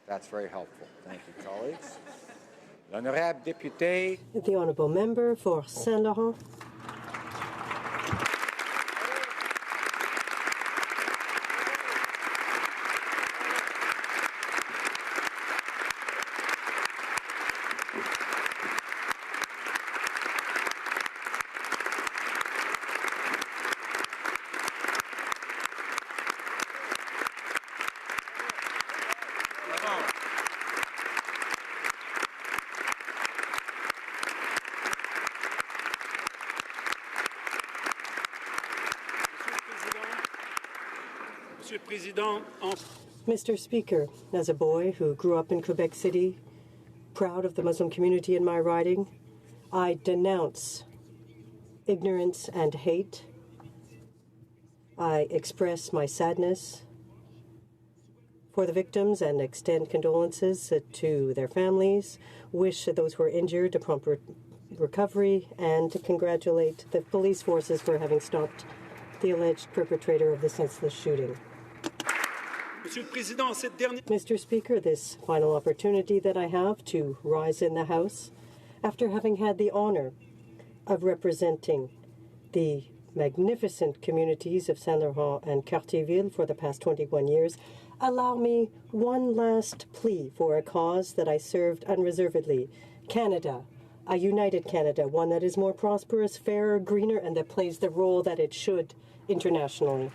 That's very helpful. Thank you, colleagues. L'honorable député. The honourable member for Saint-Laurent. Mr. Speaker, as a boy who grew up in Quebec City, proud of the Muslim community in my riding, I denounce ignorance and hate. I express my sadness for the victims and extend condolences to their families, wish those who are injured a prompt recovery, and to congratulate the police forces for having stopped the alleged perpetrator of the senseless shooting. Mr. Speaker, this final opportunity that I have to rise in the House, after having had the honor of representing the magnificent communities of Saint-Laurent and Cartierville for the past 21 years, allow me one last plea for a cause that I served unreservedly. Canada, a united Canada, one that is more prosperous, fairer, greener, and that plays the role that it should internationally.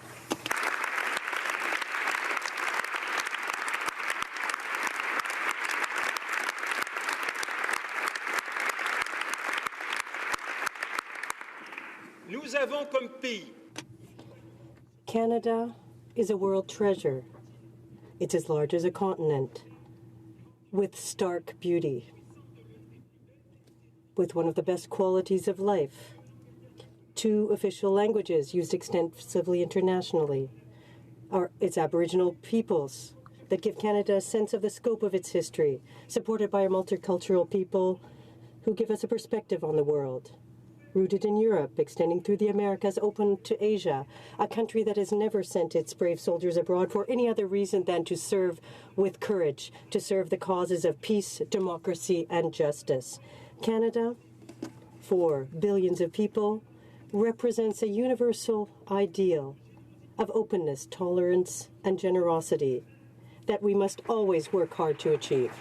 Nous avons comme pays. Canada is a world treasure. It's as large as a continent, with stark beauty, with one of the best qualities of life, 2 official languages used extensively internationally, its Aboriginal peoples that give Canada a sense of the scope of its history, supported by a multicultural people who give us a perspective on the world. Rooted in Europe, extending through the Americas, open to Asia, a country that has never sent its brave soldiers abroad for any other reason than to serve with courage, to serve the causes of peace, democracy, and justice. Canada, for billions of people, represents a universal ideal of openness, tolerance, and generosity that we must always work hard to achieve.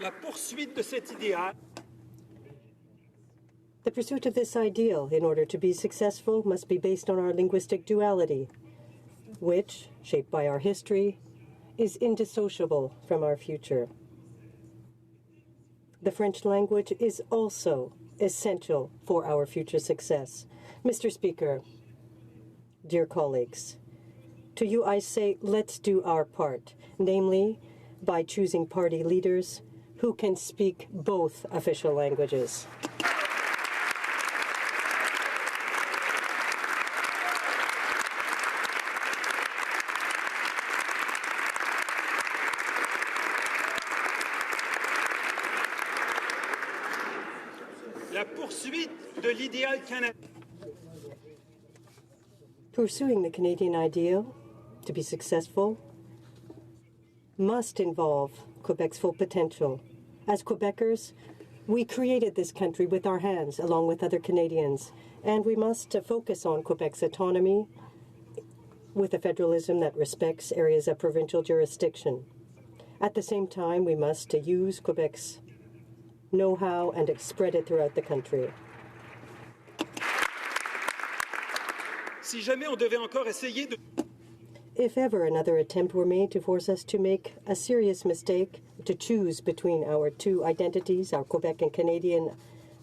La poursuite de cet idéal. The pursuit of this ideal, in order to be successful, must be based on our linguistic duality, which, shaped by our history, is indissociable from our future. The French language is also essential for our future success. Mr. Speaker, dear colleagues, to you I say, let's do our part, namely by choosing party leaders who can speak both official languages. La poursuite de l'idéal canadien. Pursuing the Canadian ideal to be successful must involve Quebec's full potential. As Quebecers, we created this country with our hands, along with other Canadians, and we must focus on Quebec's autonomy with a federalism that respects areas of provincial jurisdiction. At the same time, we must use Quebec's know-how and spread it throughout the country. Si jamais on devait encore essayer de... If ever another attempt were made to force us to make a serious mistake, to choose between our 2 identities, our Quebec and Canadian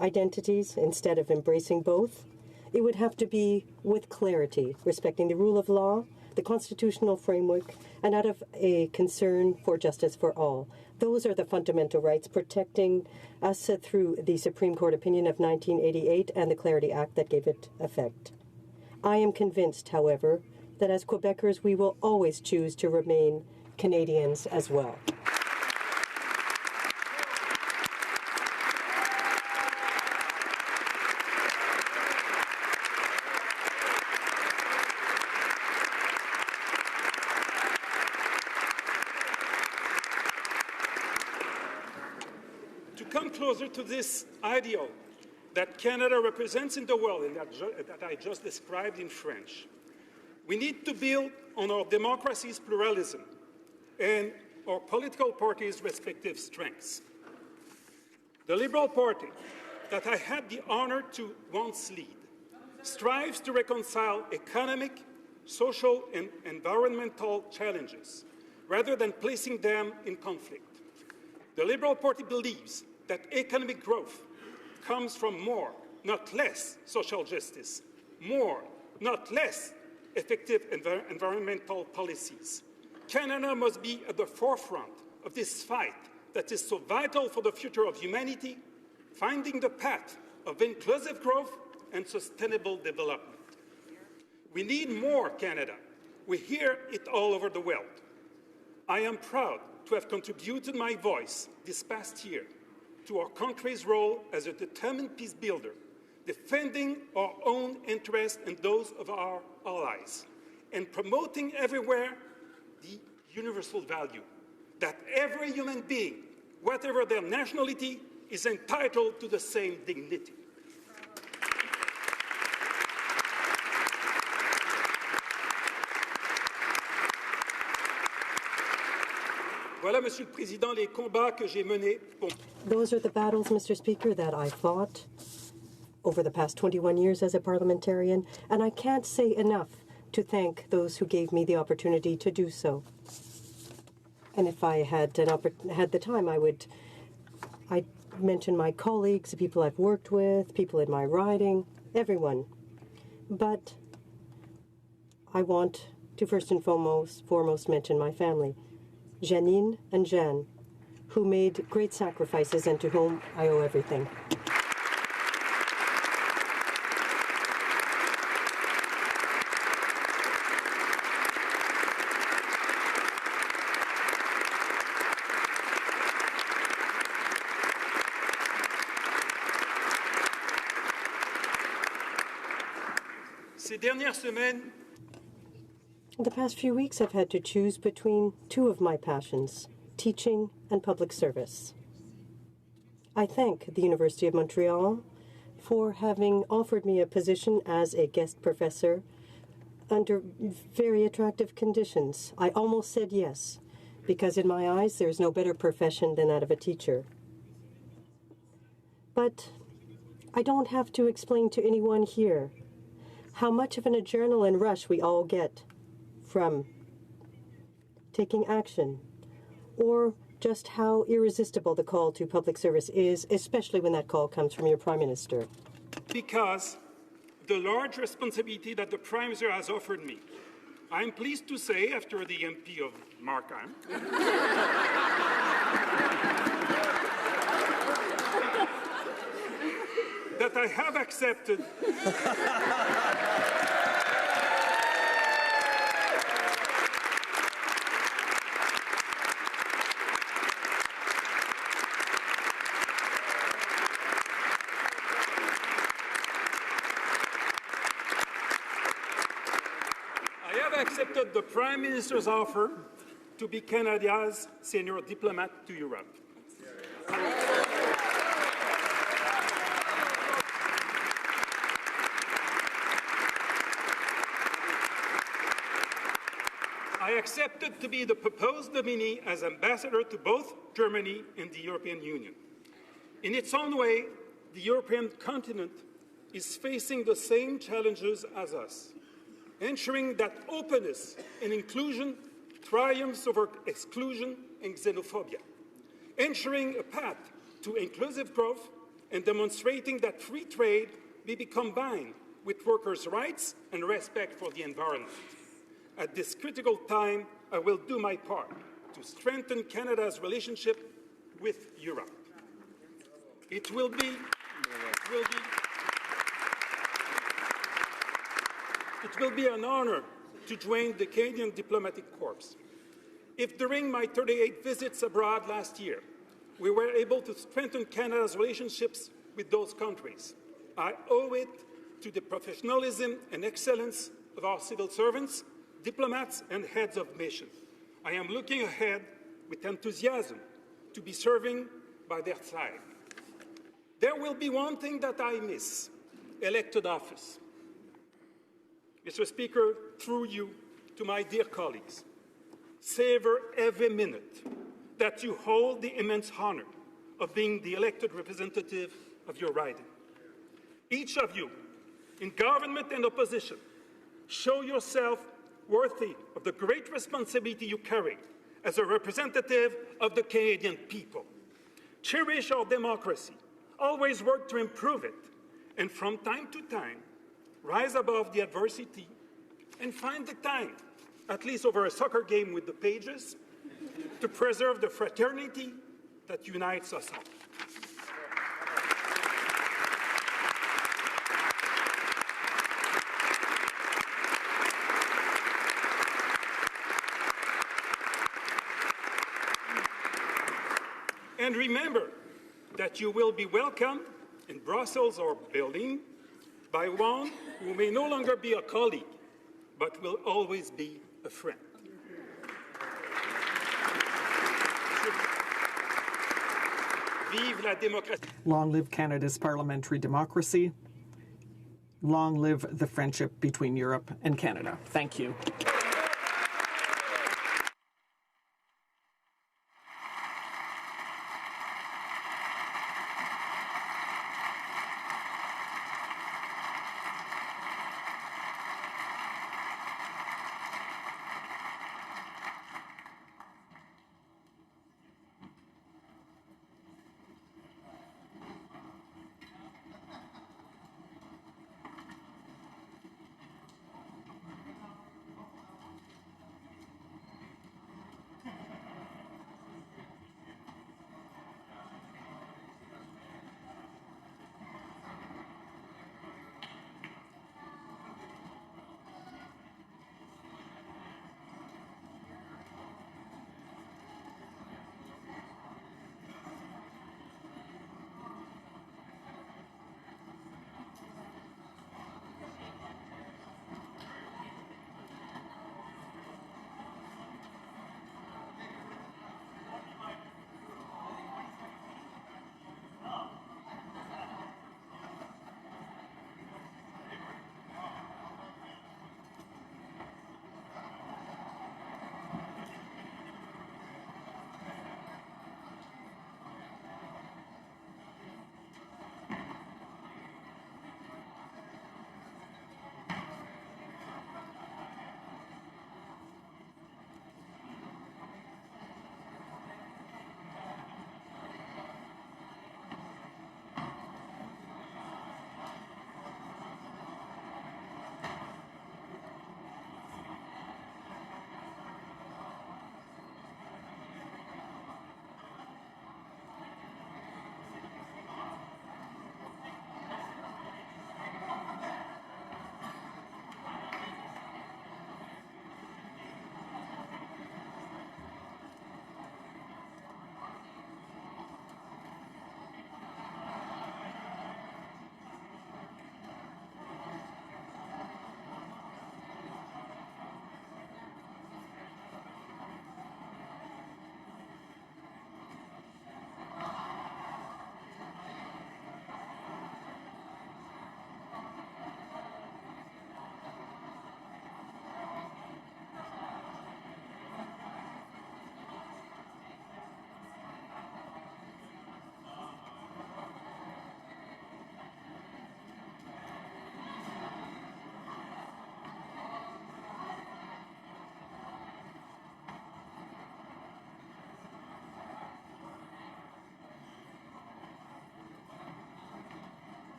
identities, instead of embracing both, it would have to be with clarity, respecting the rule of law, the constitutional framework, and out of a concern for justice for all. Those are the fundamental rights protecting us through the Supreme Court opinion of 1988 and the Clarity Act that gave it effect. I am convinced, however, that as Quebecers we will always choose to remain Canadians as well. to come closer to this ideal that Canada represents in the world and that I just described in French, we need to build on our democracy's pluralism and our political parties' respective strengths. The Liberal Party, that I had the honor to once lead, strives to reconcile economic, social, and environmental challenges rather than placing them in conflict. The Liberal Party believes that economic growth comes from more, not less, social justice, more, not less, effective environmental policies. Canada must be at the forefront of this fight that is so vital for the future of humanity, finding the path of inclusive growth and sustainable development. We need more Canada. We hear it all over the world. I am proud to have contributed my voice this past year to our country's role as a determined peace builder, defending our own interests and those of our allies, and promoting everywhere the universal value that every human being, whatever their nationality, is entitled to the same dignity. Voilà, Monsieur le Président, les combats que j'ai menés pour... Those are the battles, Mr. Speaker, that I fought over the past 21 years as a parliamentarian, and I can't say enough to thank those who gave me the opportunity to do so. And if I had the time, I'd mention my colleagues, the people I've worked with, people in my riding, everyone. But I want to first and foremost mention my family, Janine and Jeanne, who made great sacrifices and to whom I owe everything. Ces dernières semaines, the past few weeks, I've had to choose between two of my passions, teaching and public service. I thank the University of Montreal for having offered me a position as a guest professor under very attractive conditions. I almost said yes, because in my eyes, there's no better profession than that of a teacher. But I don't have to explain to anyone here how much of an adrenaline rush we all get from taking action, or just how irresistible the call to public service is, especially when that call comes from your Prime Minister. Because the large responsibility that the Prime Minister has offered me, I'm pleased to say, after the MP of Markham, that I have accepted the Prime Minister's offer to be Canada's senior diplomat to Europe. I accepted to be the proposed nominee as ambassador to both Germany and the European Union. In its own way, the European continent is facing the same challenges as us, ensuring that openness and inclusion triumphs over exclusion and xenophobia, ensuring a path to inclusive growth and demonstrating that free trade may be combined with workers' rights and respect for the environment. At this critical time, I will do my part to strengthen Canada's relationship with Europe. It will be an honor to join the Canadian Diplomatic Corps. If during my 38 visits abroad last year, we were able to strengthen Canada's relationships with those countries, I owe it to the professionalism and excellence of our civil servants, diplomats, and heads of mission. I am looking ahead with enthusiasm to be serving by their side. There will be one thing that I miss: elected office. Mr. Speaker, through you, to my dear colleagues, savor every minute that you hold the immense honor of being the elected representative of your riding. Each of you, in government and opposition, show yourself worthy of the great responsibility you carry as a representative of the Canadian people. Cherish our democracy, always work to improve it, and from time to time, rise above the adversity and find the time, at least over a soccer game with the pages, to preserve the fraternity that unites us all. And remember that you will be welcomed in Brussels or Berlin by one who may no longer be a colleague, but will always be a friend. Vive la démocratie. Long live Canada's parliamentary democracy. Long live the friendship between Europe and Canada. Thank you.